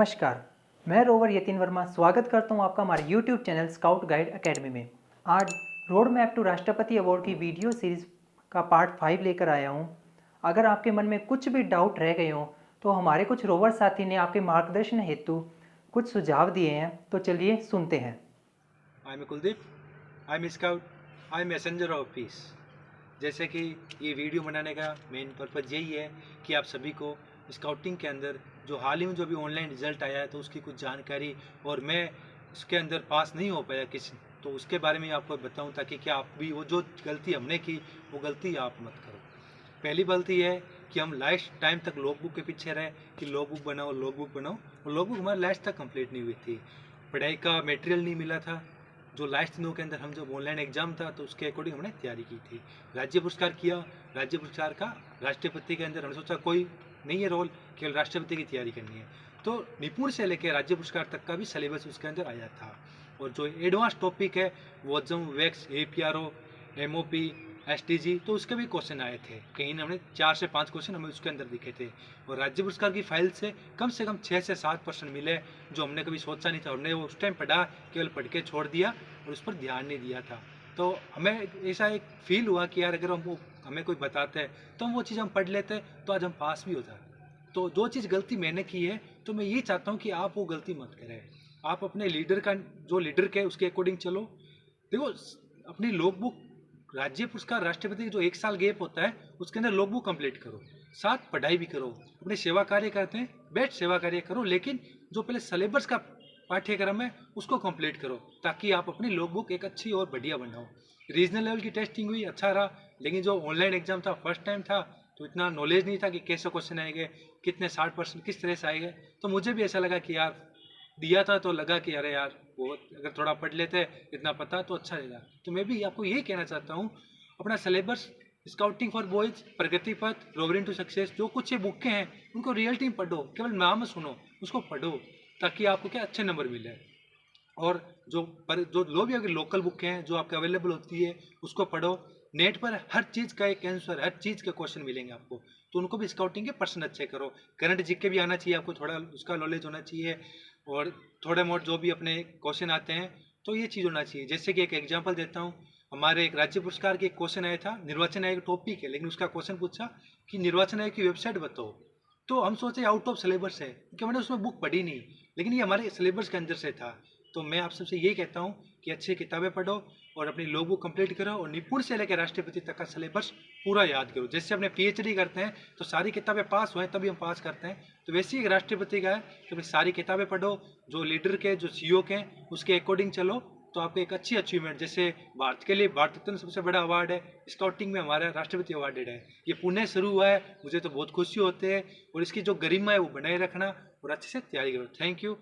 नमस्कार, मैं रोवर यतीन वर्मा स्वागत करता हूं आपका हमारे YouTube channel scout guide academy में। आज रोड मैप टू राष्ट्रपति अवार्ड की वीडियो सीरीज़ का पार्ट 5 लेकर आया हूं। अगर आपके मन में कुछ भी डाउट रह गए हों तो हमारे कुछ रोवर साथी ने आपके मार्गदर्शन हेतु कुछ सुझाव दिए हैं, तो चलिए सुनते हैं। I am Kuldeep, I am scout, I am messenger of peace. जैसे कि ये वीडियो बनाने का मेन पर्पज़ यही है कि आप सभी को स्काउटिंग के अंदर जो हाल ही में जो भी ऑनलाइन रिजल्ट आया है तो उसकी कुछ जानकारी, और मैं उसके अंदर पास नहीं हो पाया किसी, तो उसके बारे में आपको बताऊं ताकि क्या आप भी वो जो गलती हमने की वो गलती आप मत करो। पहली गलती है कि हम लास्ट टाइम तक लॉग बुक के पीछे रहे कि लॉग बुक बनाओ, लॉग बुक बनाओ, और लॉग बुक हमारे लास्ट तक कंप्लीट नहीं हुई थी। पढ़ाई का मटेरियल नहीं मिला था। जो लास्ट दिनों के अंदर हम जब ऑनलाइन एग्जाम था तो उसके अकॉर्डिंग हमने तैयारी की थी। राज्य पुरस्कार किया, राज्य पुरस्कार का राष्ट्रपति के अंदर हमने सोचा कोई नहीं है रोल, केवल राष्ट्रपति की तैयारी करनी है, तो निपुण से लेकर राज्य पुरस्कार तक का भी सिलेबस उसके अंदर आया था। और जो एडवांस टॉपिक है वो जम वैक्स, APRO, MOP, STG, तो उसके भी क्वेश्चन आए थे। कहीं ना हमने 4 से 5 क्वेश्चन हमें उसके अंदर दिखे थे। और राज्य पुरस्कार की फाइल से कम 6 से 7% मिले, जो हमने कभी सोचा नहीं था। हमने वो उस टाइम पढ़ा, केवल पढ़ के छोड़ दिया और उस पर ध्यान नहीं दिया था। तो हमें ऐसा एक फील हुआ कि यार अगर हमें कोई बताते हैं तो हम वो चीज़ हम पढ़ लेते तो आज हम पास भी हो जाते। तो जो चीज़ गलती मैंने की है तो मैं ये चाहता हूँ कि आप वो गलती मत करें। आप अपने लीडर का जो लीडर के उसके अकॉर्डिंग चलो। देखो, अपनी लॉग बुक राज्य पुरस्कार राष्ट्रपति की जो 1 साल गैप होता है उसके अंदर लॉग बुक कंप्लीट करो, साथ पढ़ाई भी करो। अपने सेवा कार्य करते हैं, बेस्ट सेवा कार्य करो, लेकिन जो पहले सिलेबस का पाठ्यक्रम है उसको कंप्लीट करो ताकि आप अपनी लॉग बुक एक अच्छी और बढ़िया बनाओ। रीजनल लेवल की टेस्टिंग हुई, अच्छा रहा, लेकिन जो ऑनलाइन एग्जाम था फर्स्ट टाइम था तो इतना नॉलेज नहीं था कि कैसे क्वेश्चन आएंगे, कितने 60% किस तरह से आएंगे। तो मुझे भी ऐसा लगा कि यार दिया था तो लगा कि अरे यार वो अगर थोड़ा पढ़ लेते इतना पता तो अच्छा रहेगा। तो मैं भी आपको यही कहना चाहता हूँ, अपना सिलेबस, स्काउटिंग फॉर बॉयज, प्रगति पथ, रोवर इनटू सक्सेस, जो कुछ ये बुकें हैं उनको रियल टाइम पढ़ो, केवल नाम सुनो, उसको पढ़ो ताकि आपको क्या अच्छे नंबर मिले। और जो लो भी अगर लोकल बुकें हैं जो आपके अवेलेबल होती है उसको पढ़ो। नेट पर हर चीज़ का एक आंसर, हर चीज़ के क्वेश्चन मिलेंगे आपको, तो उनको भी स्काउटिंग के पर्सन अच्छे करो। करंट जीके भी आना चाहिए आपको, थोड़ा उसका नॉलेज होना चाहिए, और थोड़े मोट जो भी अपने क्वेश्चन आते हैं तो ये चीज़ होना चाहिए। जैसे कि एक एग्जांपल देता हूँ, हमारे एक राज्य पुरस्कार के एक क्वेश्चन आया था, निर्वाचन आयोग टॉपिक है, लेकिन उसका क्वेश्चन पूछा कि निर्वाचन आयोग की वेबसाइट बताओ। तो हम सोचे आउट ऑफ सिलेबस है क्योंकि मैंने उसमें बुक पढ़ी नहीं, लेकिन ये हमारे सिलेबस के अंदर से था। तो मैं आप सबसे यही कहता हूँ कि अच्छी किताबें पढ़ो और अपनी लॉग बुक कंप्लीट करो, और निपुण से लेकर राष्ट्रपति तक का सिलेबस पूरा याद करो। जैसे अपने PhD करते हैं तो सारी किताबें पास हुए तभी हम पास करते हैं, तो वैसे ही राष्ट्रपति का है कि अपनी सारी किताबें पढ़ो, जो लीडर के जो CEO के हैं उसके अकॉर्डिंग चलो, तो आपको एक अच्छी अचीवमेंट। जैसे भारत के लिए भारत रत्न सबसे बड़ा अवार्ड है, स्काउटिंग में हमारा राष्ट्रपति अवार्डेड है। ये पुणे शुरू हुआ है, मुझे तो बहुत खुशी होती है, और इसकी जो गरिमा है वो बनाए रखना और अच्छे से तैयारी करो। Thank you.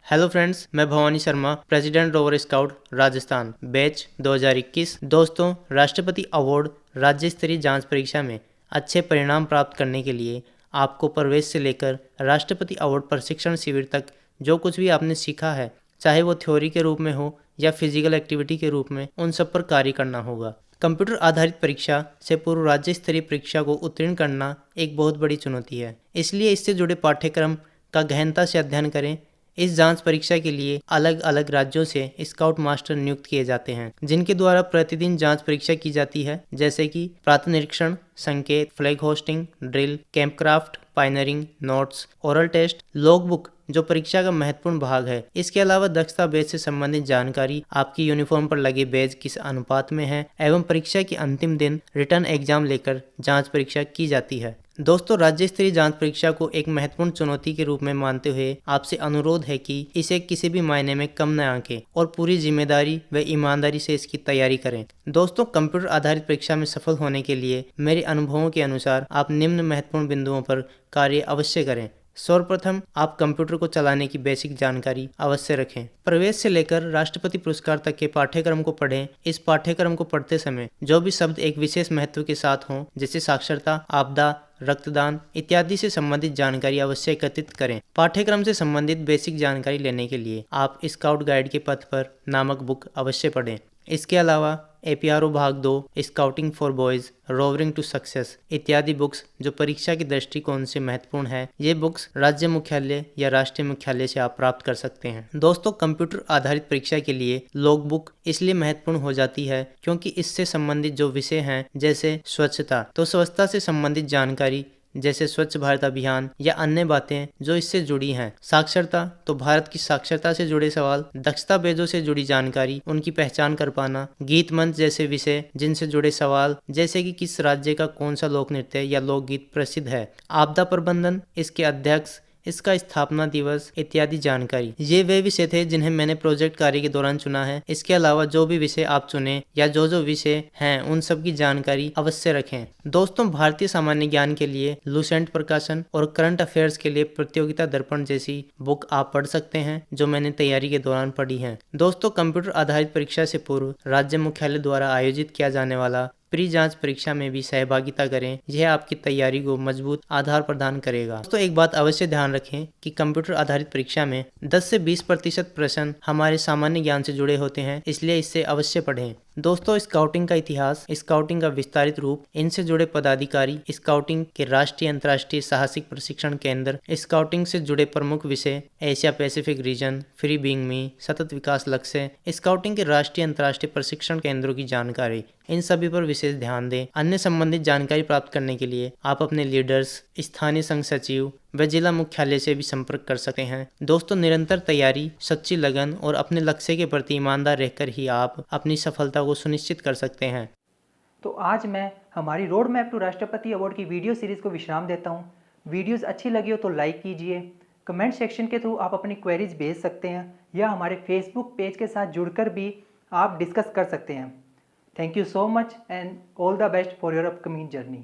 हेलो फ्रेंड्स, मैं Bhavani Sharma, president rover scout Rajasthan batch 2021। दोस्तों, राष्ट्रपति अवार्ड राज्य स्तरीय जांच परीक्षा में अच्छे परिणाम प्राप्त करने के लिए आपको प्रवेश से लेकर राष्ट्रपति अवार्ड प्रशिक्षण शिविर तक जो कुछ भी आपने सीखा है, चाहे वो थ्योरी के रूप में हो या फिजिकल एक्टिविटी के रूप में, उन सब पर कार्य करना होगा। कंप्यूटर आधारित परीक्षा से पूर्व राज्य स्तरीय परीक्षा को उत्तीर्ण करना एक बहुत बड़ी चुनौती है, इसलिए इससे जुड़े पाठ्यक्रम का गहनता से अध्ययन करें। इस जांच परीक्षा के लिए अलग अलग राज्यों से स्काउट मास्टर नियुक्त किए जाते हैं, जिनके द्वारा प्रतिदिन जांच परीक्षा की जाती है, जैसे कि प्रातः निरीक्षण, संकेत, flag hoisting, drill, camp craft, pioneering, notes, oral test, log book जो परीक्षा का महत्वपूर्ण भाग है। इसके अलावा दक्षता बैच से संबंधित जानकारी, आपकी यूनिफॉर्म पर लगे बैच किस अनुपात में है, एवं परीक्षा के अंतिम दिन रिटर्न एग्जाम लेकर जांच परीक्षा की जाती है। दोस्तों, राज्य स्तरीय जांच परीक्षा को एक महत्वपूर्ण चुनौती के रूप में मानते हुए आपसे अनुरोध है कि इसे किसी भी मायने में कम न आंकें और पूरी जिम्मेदारी व ईमानदारी से इसकी तैयारी करें। दोस्तों, कंप्यूटर आधारित परीक्षा में सफल होने के लिए मेरे अनुभवों के अनुसार आप निम्न महत्वपूर्ण बिंदुओं पर कार्य अवश्य करें। सर्वप्रथम, आप कंप्यूटर को चलाने की बेसिक जानकारी अवश्य रखें। प्रवेश से लेकर राष्ट्रपति पुरस्कार तक के पाठ्यक्रम को पढ़ें। इस पाठ्यक्रम को पढ़ते समय जो भी शब्द एक विशेष महत्व के साथ हों, जैसे साक्षरता, आपदा, रक्तदान इत्यादि से संबंधित जानकारी अवश्य एकत्रित करें। पाठ्यक्रम से संबंधित बेसिक जानकारी लेने के लिए आप स्काउट गाइड के पथ पर नामक बुक अवश्य पढ़ें। इसके अलावा APRO भाग 2, scouting for boys, rovering to success इत्यादि बुक्स जो परीक्षा के दृष्टिकोण से महत्वपूर्ण है, ये बुक्स राज्य मुख्यालय या राष्ट्रीय मुख्यालय से आप प्राप्त कर सकते हैं। दोस्तों, कंप्यूटर आधारित परीक्षा के लिए लॉग बुक इसलिए महत्वपूर्ण हो जाती है क्योंकि इससे संबंधित जो विषय हैं जैसे स्वच्छता, तो स्वच्छता से संबंधित जानकारी जैसे स्वच्छ भारत अभियान या अन्य बातें जो इससे जुड़ी हैं। साक्षरता, तो भारत की साक्षरता से जुड़े सवाल, दस्तावेजों से जुड़ी जानकारी, उनकी पहचान कर पाना, गीत मंच जैसे विषय जिनसे जुड़े सवाल जैसे कि किस राज्य का कौन सा लोक नृत्य या लोकगीत प्रसिद्ध है, आपदा प्रबंधन, इसके अध्यक्ष, इसका स्थापना दिवस इत्यादि जानकारी। ये वे विषय थे जिन्हें मैंने प्रोजेक्ट कार्य के दौरान चुना है। इसके अलावा जो भी विषय आप चुने या जो जो विषय हैं उन सब की जानकारी अवश्य रखें। दोस्तों, भारतीय सामान्य ज्ञान के लिए लुसेंट प्रकाशन और करंट अफेयर्स के लिए प्रतियोगिता दर्पण जैसी बुक आप पढ़ सकते हैं जो मैंने तैयारी के दौरान पढ़ी है। दोस्तों, कंप्यूटर आधारित परीक्षा से पूर्व राज्य मुख्यालय द्वारा आयोजित किया जाने वाला प्री जांच परीक्षा में भी सहभागिता करें। यह आपकी तैयारी को मजबूत आधार प्रदान करेगा। दोस्तों, एक बात अवश्य ध्यान रखें कि कंप्यूटर आधारित परीक्षा में 10 से 20% प्रश्न हमारे सामान्य ज्ञान से जुड़े होते हैं, इसलिए इसे अवश्य पढ़ें। दोस्तों, स्काउटिंग का इतिहास, स्काउटिंग का विस्तारित रूप, इनसे जुड़े पदाधिकारी, स्काउटिंग के राष्ट्रीय अंतर्राष्ट्रीय साहसिक प्रशिक्षण केंद्र, स्काउटिंग से जुड़े प्रमुख विषय, Asia Pacific region, free being me, सतत विकास लक्ष्य, स्काउटिंग के राष्ट्रीय अंतर्राष्ट्रीय प्रशिक्षण केंद्रों की जानकारी, इन सभी पर विशेष ध्यान दें। अन्य संबंधित जानकारी प्राप्त करने के लिए आप अपने लीडर्स, स्थानीय संघ सचिव व जिला मुख्यालय से भी संपर्क कर सकते हैं। दोस्तों, निरंतर तैयारी, सच्ची लगन और अपने लक्ष्य के प्रति ईमानदार रहकर ही आप अपनी सफलता को सुनिश्चित कर सकते हैं। तो आज मैं हमारी रोड मैप टू राष्ट्रपति अवार्ड की वीडियो सीरीज़ को विश्राम देता हूँ। वीडियोस अच्छी लगी हो तो लाइक कीजिए। कमेंट सेक्शन के थ्रू आप अपनी क्वेरीज भेज सकते हैं या हमारे फेसबुक पेज के साथ जुड़कर भी आप डिस्कस कर सकते हैं। Thank you so much and all the best for your upcoming journey.